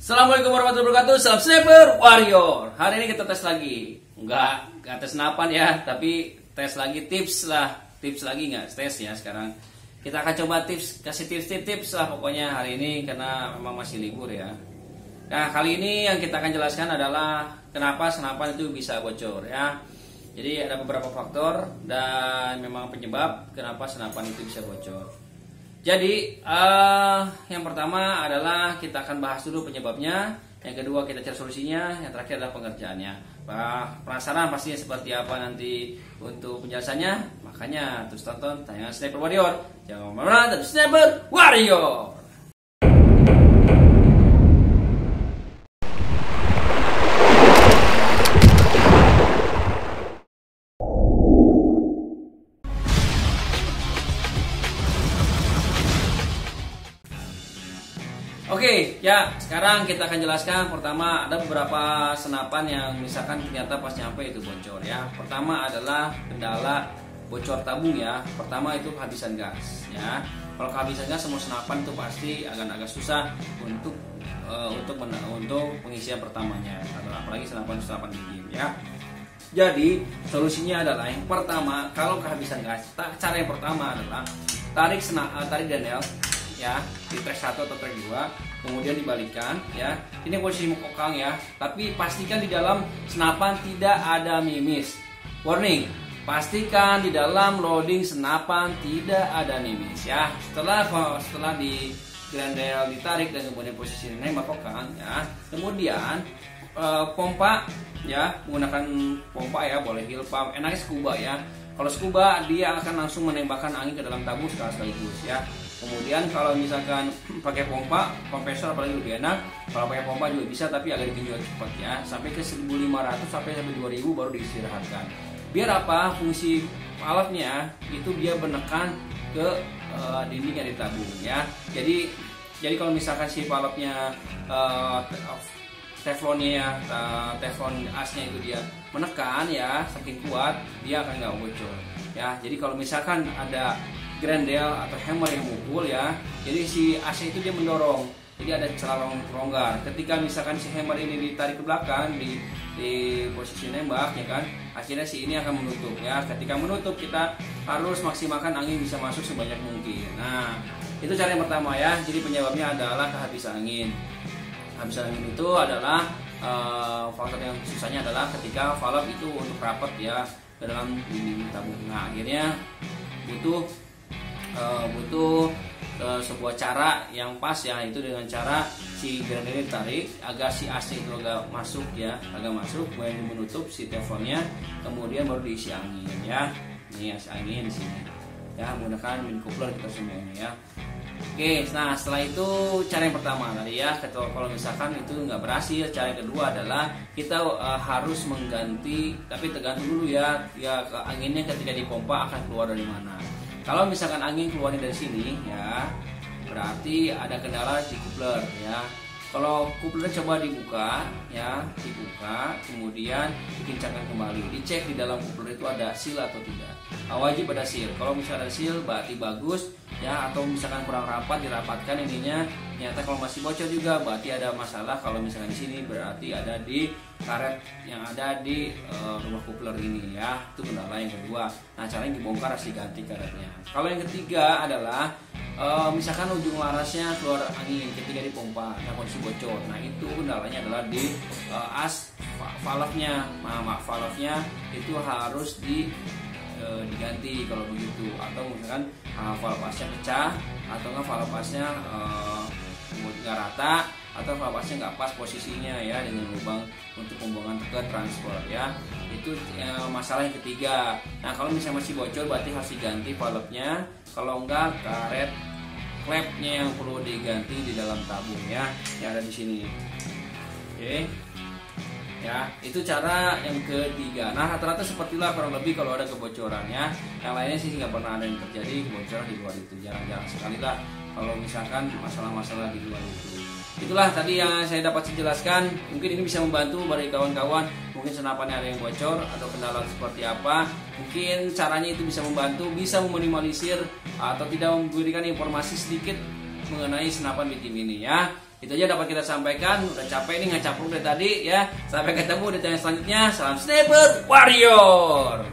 Assalamualaikum warahmatullahi wabarakatuh. Salam Sniper Warrior. Hari ini kita tes lagi. Enggak tes senapan ya, tapi tes lagi tips lah. Tips lagi nggak tes ya sekarang. Kita akan coba kasih tips lah pokoknya hari ini karena memang masih libur ya. Nah, kali ini yang kita akan jelaskan adalah kenapa senapan itu bisa bocor ya. Jadi ada beberapa faktor dan memang penyebab kenapa senapan itu bisa bocor. Jadi yang pertama adalah kita akan bahas dulu penyebabnya, yang kedua kita cari solusinya, yang terakhir adalah pengerjaannya. Penasaran pastinya seperti apa nanti untuk penjelasannya? Makanya terus tonton tayangan Sniper Warrior. Jangan kemana-mana, tetap Sniper Warrior. Oke, ya sekarang kita akan jelaskan. Pertama ada beberapa senapan yang misalkan ternyata pas nyampe itu bocor ya. Pertama adalah kendala bocor tabung ya. Pertama itu kehabisan gas ya. Kalau kehabisan gas semua senapan itu pasti agak susah untuk pengisian pertamanya. Apalagi senapan medium ya. Jadi solusinya adalah yang pertama, kalau kehabisan gas, cara yang pertama adalah tarik daniel ya di track 1 atau track 2, kemudian dibalikkan ya. Ini posisi mengkokang ya, tapi pastikan di dalam senapan tidak ada mimis. Warning, pastikan di dalam loading senapan tidak ada mimis ya. Setelah di grendel ditarik dan kemudian posisi nembak kokang ya, kemudian pompa ya, menggunakan pompa ya, boleh heel pump, enaknya scuba ya. Kalau scuba dia akan langsung menembakkan angin ke dalam tabung sekaligus ya. Kemudian kalau misalkan pakai pompa, kompresor apalagi lebih enak. Kalau pakai pompa juga bisa, tapi agak digenjot cepat ya. Sampai ke 1.500 sampai 2.000 baru diistirahatkan. Biar apa? Fungsi valve-nya itu dia menekan ke dinding yang ditabung ya. Jadi kalau misalkan si valve-nya teflonnya teflon asnya itu dia menekan ya, saking kuat dia akan nggak bocor ya. Jadi kalau misalkan ada grendel atau hammer yang mukul ya, jadi si AC itu dia mendorong, jadi ada celah longgar. Ketika misalkan si hammer ini ditarik ke belakang di posisi nembak ya kan, akhirnya si ini akan menutup ya. Ketika menutup kita harus maksimalkan angin bisa masuk sebanyak mungkin. Nah itu cara yang pertama ya. Jadi penyebabnya adalah kehabisan angin. Kehabisan angin itu adalah faktor yang susahnya adalah ketika valve itu untuk rapat ya ke dalam dinding tabung. Nah akhirnya butuh sebuah cara yang pas ya, itu dengan cara si grendel ditarik agar si AC itu agak masuk ya, kemudian menutup si teflonnya, kemudian baru diisi angin ya. Ini isi angin di sini ya, menggunakan mini coupler kita semua ini ya. Oke, nah setelah itu cara yang pertama tadi ya. Kalau misalkan itu nggak berhasil, cara yang kedua adalah kita harus mengganti, tapi tergantung dulu ya anginnya ketika dipompa akan keluar dari mana. Kalau misalkan angin keluarnya dari sini ya, berarti ada kendala di coupler ya. Kalau coupler coba dibuka, kemudian dikencangkan kembali, dicek di dalam coupler itu ada seal atau tidak. Wajib ada seal. Kalau misalkan ada seal berarti bagus ya, atau misalkan kurang rapat dirapatkan ininya, ternyata kalau masih bocor juga berarti ada masalah. Kalau misalkan di sini berarti ada di karet yang ada di rumah coupler ini ya. Itu kendala yang kedua. Nah caranya dibongkar harus diganti karetnya. Kalau yang ketiga adalah misalkan ujung larasnya keluar angin ketika dipompa, nah kondisi bocor. Nah itu kendalanya adalah di as valve-nya. Valve-nya itu harus diganti kalau begitu, atau misalkan valve asnya pecah, atau enggak valve asnya nggak rata, atau valve asnya nggak pas posisinya ya dengan lubang untuk pembuangan ke transfer ya. Itu masalah yang ketiga. Nah kalau misalnya masih bocor berarti harus diganti valve-nya. Kalau enggak, karet klepnya yang perlu diganti di dalam tabung ya, yang ada di sini. Oke. Ya, itu cara yang ketiga. Nah, rata-rata sepertilah kurang lebih kalau ada kebocoran ya. Yang lainnya sih nggak pernah ada yang terjadi kebocoran di luar itu. Jarang-jarang sekali lah kalau misalkan masalah-masalah di luar itu. Itulah tadi yang saya dapat jelaskan. Mungkin ini bisa membantu bagi kawan-kawan. Mungkin senapannya ada yang bocor atau kendala seperti apa. Mungkin caranya itu bisa membantu, bisa meminimalisir atau tidak memberikan informasi sedikit mengenai senapan medium ini ya. Itu aja dapat kita sampaikan. Udah capek nih ngecapruk dari tadi ya. Sampai ketemu di channel selanjutnya. Salam Sniper Warrior.